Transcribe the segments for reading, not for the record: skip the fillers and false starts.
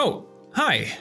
Oh, hi.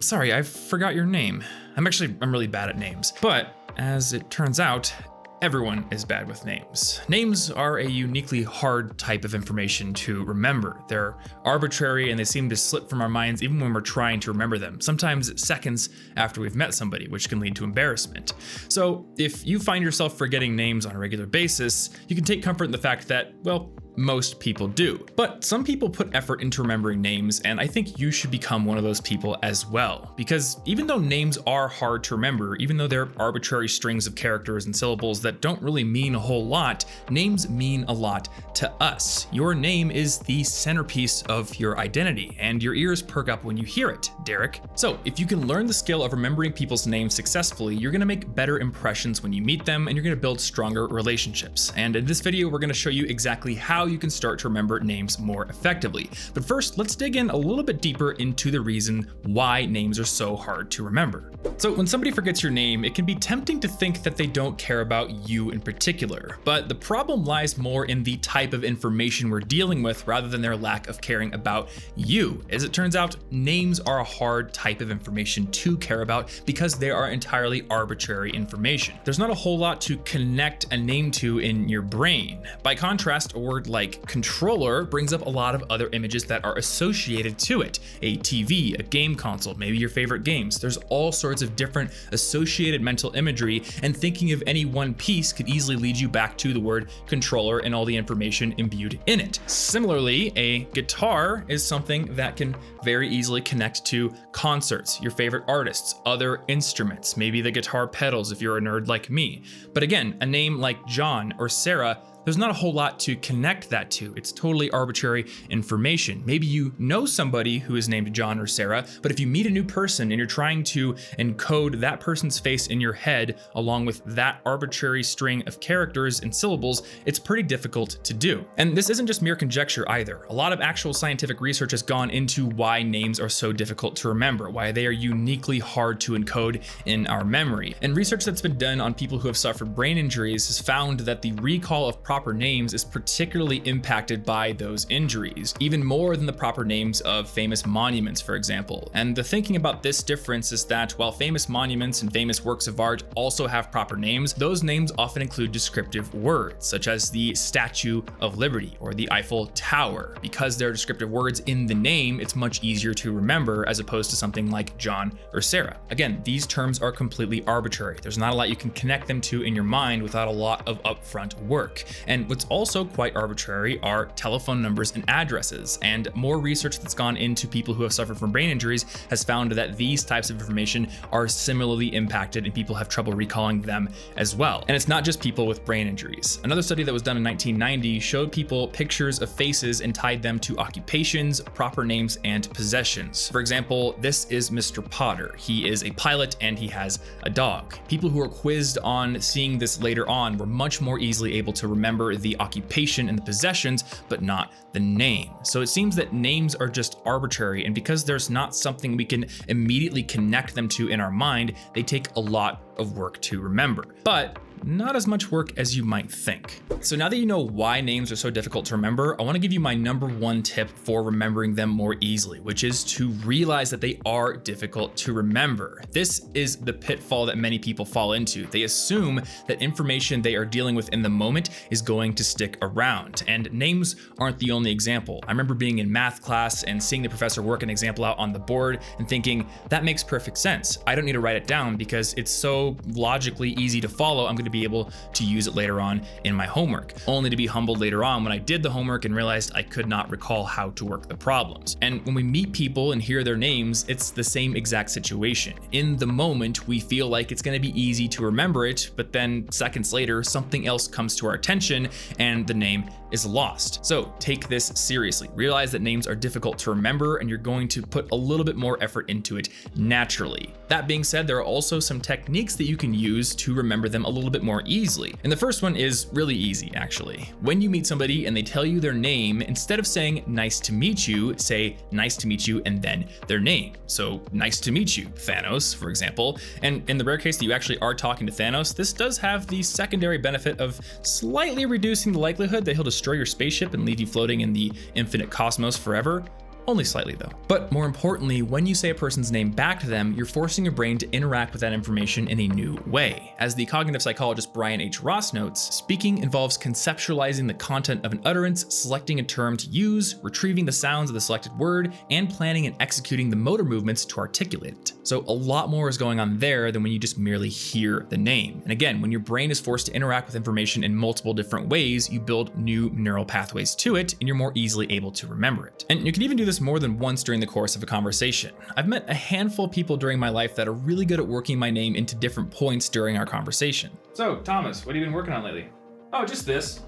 Sorry, I forgot your name. I'm really bad at names. But as it turns out, everyone is bad with names. Names are a uniquely hard type of information to remember. They're arbitrary and they seem to slip from our minds even when we're trying to remember them, sometimes seconds after we've met somebody, which can lead to embarrassment. So if you find yourself forgetting names on a regular basis, you can take comfort in the fact that, well, most people do. But some people put effort into remembering names, and I think you should become one of those people as well. Because even though names are hard to remember, even though they're arbitrary strings of characters and syllables that don't really mean a whole lot, names mean a lot to us. Your name is the centerpiece of your identity, and your ears perk up when you hear it, Derek. So if you can learn the skill of remembering people's names successfully, you're gonna make better impressions when you meet them, and you're gonna build stronger relationships. And in this video, we're gonna show you exactly how you can start to remember names more effectively. But first, let's dig in a little bit deeper into the reason why names are so hard to remember. So when somebody forgets your name, it can be tempting to think that they don't care about you in particular. But the problem lies more in the type of information we're dealing with rather than their lack of caring about you. As it turns out, names are a hard type of information to care about because they are entirely arbitrary information. There's not a whole lot to connect a name to in your brain. By contrast, a word like controller brings up a lot of other images that are associated to it. A TV, a game console, maybe your favorite games. There's all sorts of different associated mental imagery, and thinking of any one piece could easily lead you back to the word controller and all the information imbued in it. Similarly, a guitar is something that can very easily connect to concerts, your favorite artists, other instruments, maybe the guitar pedals if you're a nerd like me. But again, a name like John or Sarah, there's not a whole lot to connect that to. It's totally arbitrary information. Maybe you know somebody who is named John or Sarah, but if you meet a new person and you're trying to encode that person's face in your head along with that arbitrary string of characters and syllables, it's pretty difficult to do. And this isn't just mere conjecture either. A lot of actual scientific research has gone into why names are so difficult to remember, why they are uniquely hard to encode in our memory. And research that's been done on people who have suffered brain injuries has found that the recall of proper names is particularly impacted by those injuries, even more than the proper names of famous monuments, for example. And the thinking about this difference is that while famous monuments and famous works of art also have proper names, those names often include descriptive words, such as the Statue of Liberty or the Eiffel Tower. Because there are descriptive words in the name, it's much easier to remember as opposed to something like John or Sarah. Again, these terms are completely arbitrary. There's not a lot you can connect them to in your mind without a lot of upfront work. And what's also quite arbitrary are telephone numbers and addresses. And more research that's gone into people who have suffered from brain injuries has found that these types of information are similarly impacted and people have trouble recalling them as well. And it's not just people with brain injuries. Another study that was done in 1990 showed people pictures of faces and tied them to occupations, proper names, and possessions. For example, this is Mr. Potter. He is a pilot and he has a dog. People who were quizzed on seeing this later on were much more easily able to remember the occupation and the possessions, but not the name. So it seems that names are just arbitrary, and because there's not something we can immediately connect them to in our mind, they take a lot of work to remember. But not as much work as you might think. So now that you know why names are so difficult to remember, I want to give you my number one tip for remembering them more easily, which is to realize that they are difficult to remember. This is the pitfall that many people fall into. They assume that information they are dealing with in the moment is going to stick around, and names aren't the only example. I remember being in math class and seeing the professor work an example out on the board and thinking, that makes perfect sense. I don't need to write it down because it's so logically easy to follow. I'm going to be able to use it later on in my homework, only to be humbled later on when I did the homework and realized I could not recall how to work the problems. And when we meet people and hear their names, it's the same exact situation. In the moment, we feel like it's going to be easy to remember it, but then seconds later, something else comes to our attention and the name is lost. So take this seriously. Realize that names are difficult to remember and you're going to put a little bit more effort into it naturally. That being said, there are also some techniques that you can use to remember them a little bit more easily. And the first one is really easy, actually. When you meet somebody and they tell you their name, instead of saying nice to meet you, say nice to meet you and then their name. So nice to meet you, Thanos, for example. And in the rare case that you actually are talking to Thanos, this does have the secondary benefit of slightly reducing the likelihood that he'll destroy destroy your spaceship and leave you floating in the infinite cosmos forever. Only slightly though. But more importantly, when you say a person's name back to them, you're forcing your brain to interact with that information in a new way. As the cognitive psychologist Brian H. Ross notes, speaking involves conceptualizing the content of an utterance, selecting a term to use, retrieving the sounds of the selected word, and planning and executing the motor movements to articulate it. So a lot more is going on there than when you just merely hear the name. And again, when your brain is forced to interact with information in multiple different ways, you build new neural pathways to it, and you're more easily able to remember it. And you can even do this more than once during the course of a conversation. I've met a handful of people during my life that are really good at working my name into different points during our conversation. So, Thomas, what have you been working on lately? Oh, just this.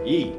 Yee.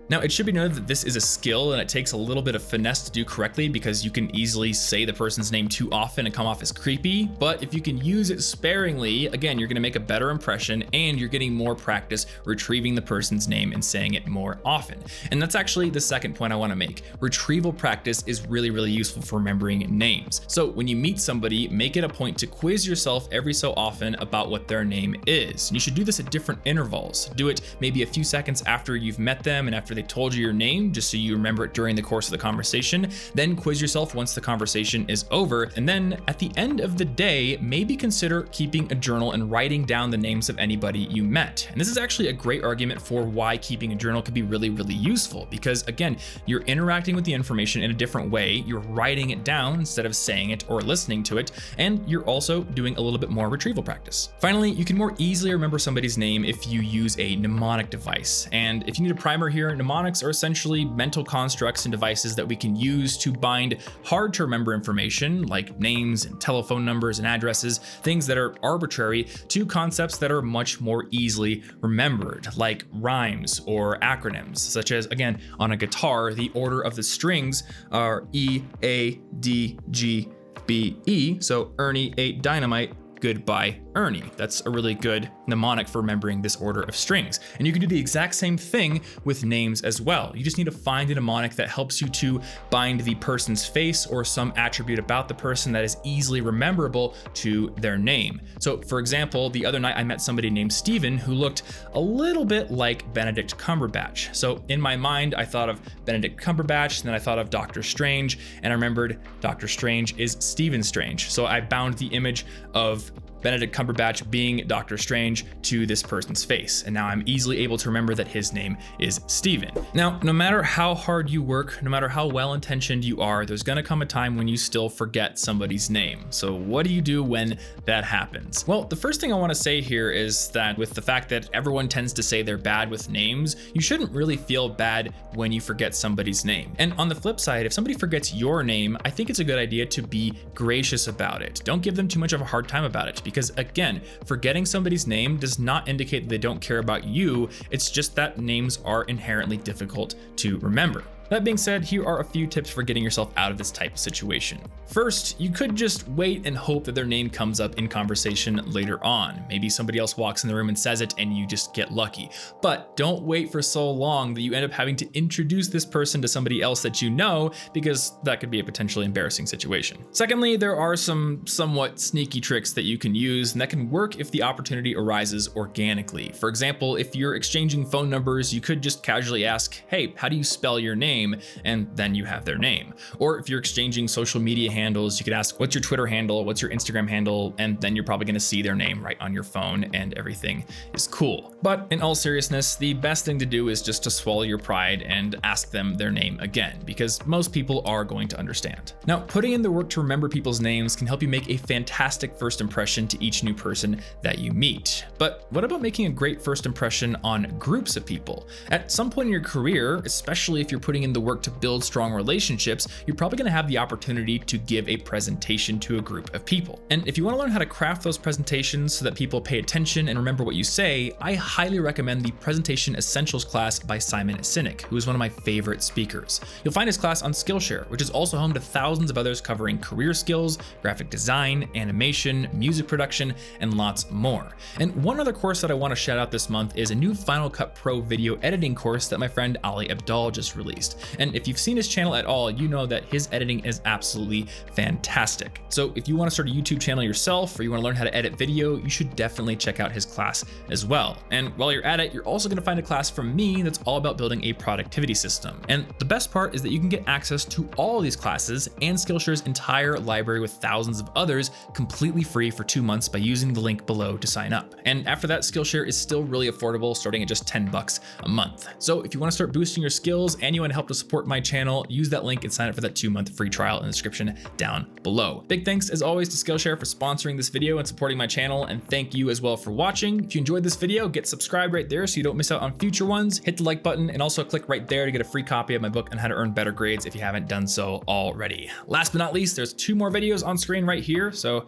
Now, it should be noted that this is a skill and it takes a little bit of finesse to do correctly because you can easily say the person's name too often and come off as creepy. But if you can use it sparingly, again, you're gonna make a better impression and you're getting more practice retrieving the person's name and saying it more often. And that's actually the second point I wanna make. Retrieval practice is really, really useful for remembering names. So when you meet somebody, make it a point to quiz yourself every so often about what their name is. And you should do this at different intervals. Do it maybe a few seconds after you've met them and after they told you your name, just so you remember it during the course of the conversation. Then quiz yourself once the conversation is over. And then at the end of the day, maybe consider keeping a journal and writing down the names of anybody you met. And this is actually a great argument for why keeping a journal could be really, really useful. Because again, you're interacting with the information in a different way. You're writing it down instead of saying it or listening to it. And you're also doing a little bit more retrieval practice. Finally, you can more easily remember somebody's name if you use a mnemonic device. And if you need a primer here, mnemonics are essentially mental constructs and devices that we can use to bind hard to remember information like names and telephone numbers and addresses, things that are arbitrary, to concepts that are much more easily remembered, like rhymes or acronyms, such as, again, on a guitar, the order of the strings are E, A, D, G, B, E. So Ernie ate dynamite, goodbye Ernie. That's a really good mnemonic for remembering this order of strings. And you can do the exact same thing with names as well. You just need to find a mnemonic that helps you to bind the person's face or some attribute about the person that is easily rememberable to their name. So for example, the other night I met somebody named Steven who looked a little bit like Benedict Cumberbatch. So in my mind, I thought of Benedict Cumberbatch, and then I thought of Doctor Strange, and I remembered Doctor Strange is Stephen Strange. So I bound the image of Benedict Cumberbatch being Doctor Strange to this person's face. And now I'm easily able to remember that his name is Steven. Now, no matter how hard you work, no matter how well-intentioned you are, there's gonna come a time when you still forget somebody's name. So what do you do when that happens? Well, the first thing I wanna say here is that with the fact that everyone tends to say they're bad with names, you shouldn't really feel bad when you forget somebody's name. And on the flip side, if somebody forgets your name, I think it's a good idea to be gracious about it. Don't give them too much of a hard time about it. Because again, forgetting somebody's name does not indicate that they don't care about you. It's just that names are inherently difficult to remember. That being said, here are a few tips for getting yourself out of this type of situation. First, you could just wait and hope that their name comes up in conversation later on. Maybe somebody else walks in the room and says it and you just get lucky. But don't wait for so long that you end up having to introduce this person to somebody else that you know, because that could be a potentially embarrassing situation. Secondly, there are some somewhat sneaky tricks that you can use, and that can work if the opportunity arises organically. For example, if you're exchanging phone numbers, you could just casually ask, hey, how do you spell your name? And then you have their name. Or if you're exchanging social media handles, you could ask, what's your Twitter handle? What's your Instagram handle? And then you're probably gonna see their name right on your phone and everything is cool. But in all seriousness, the best thing to do is just to swallow your pride and ask them their name again, because most people are going to understand. Now, putting in the work to remember people's names can help you make a fantastic first impression to each new person that you meet. But what about making a great first impression on groups of people? At some point in your career, especially if you're putting in the work to build strong relationships, you're probably gonna have the opportunity to give a presentation to a group of people. And if you wanna learn how to craft those presentations so that people pay attention and remember what you say, I highly recommend the Presentation Essentials class by Simon Sinek, who is one of my favorite speakers. You'll find his class on Skillshare, which is also home to thousands of others covering career skills, graphic design, animation, music production, and lots more. And one other course that I wanna shout out this month is a new Final Cut Pro video editing course that my friend Ali Abdal just released. best. And if you've seen his channel at all, you know that his editing is absolutely fantastic. So if you want to start a YouTube channel yourself, or you want to learn how to edit video, you should definitely check out his class as well. And while you're at it, you're also going to find a class from me that's all about building a productivity system. And the best part is that you can get access to all these classes and Skillshare's entire library with thousands of others completely free for 2 months by using the link below to sign up. And after that, Skillshare is still really affordable, starting at just $10 a month. So if you want to start boosting your skills and you want to help to support my channel, use that link and sign up for that 2-month free trial in the description down below. Big thanks as always to Skillshare for sponsoring this video and supporting my channel, and thank you as well for watching. If you enjoyed this video, get subscribed right there so you don't miss out on future ones. Hit the like button and also click right there to get a free copy of my book on how to earn better grades if you haven't done so already. Last but not least, there's 2 more videos on screen right here, so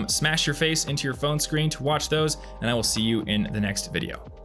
smash your face into your phone screen to watch those, and I will see you in the next video.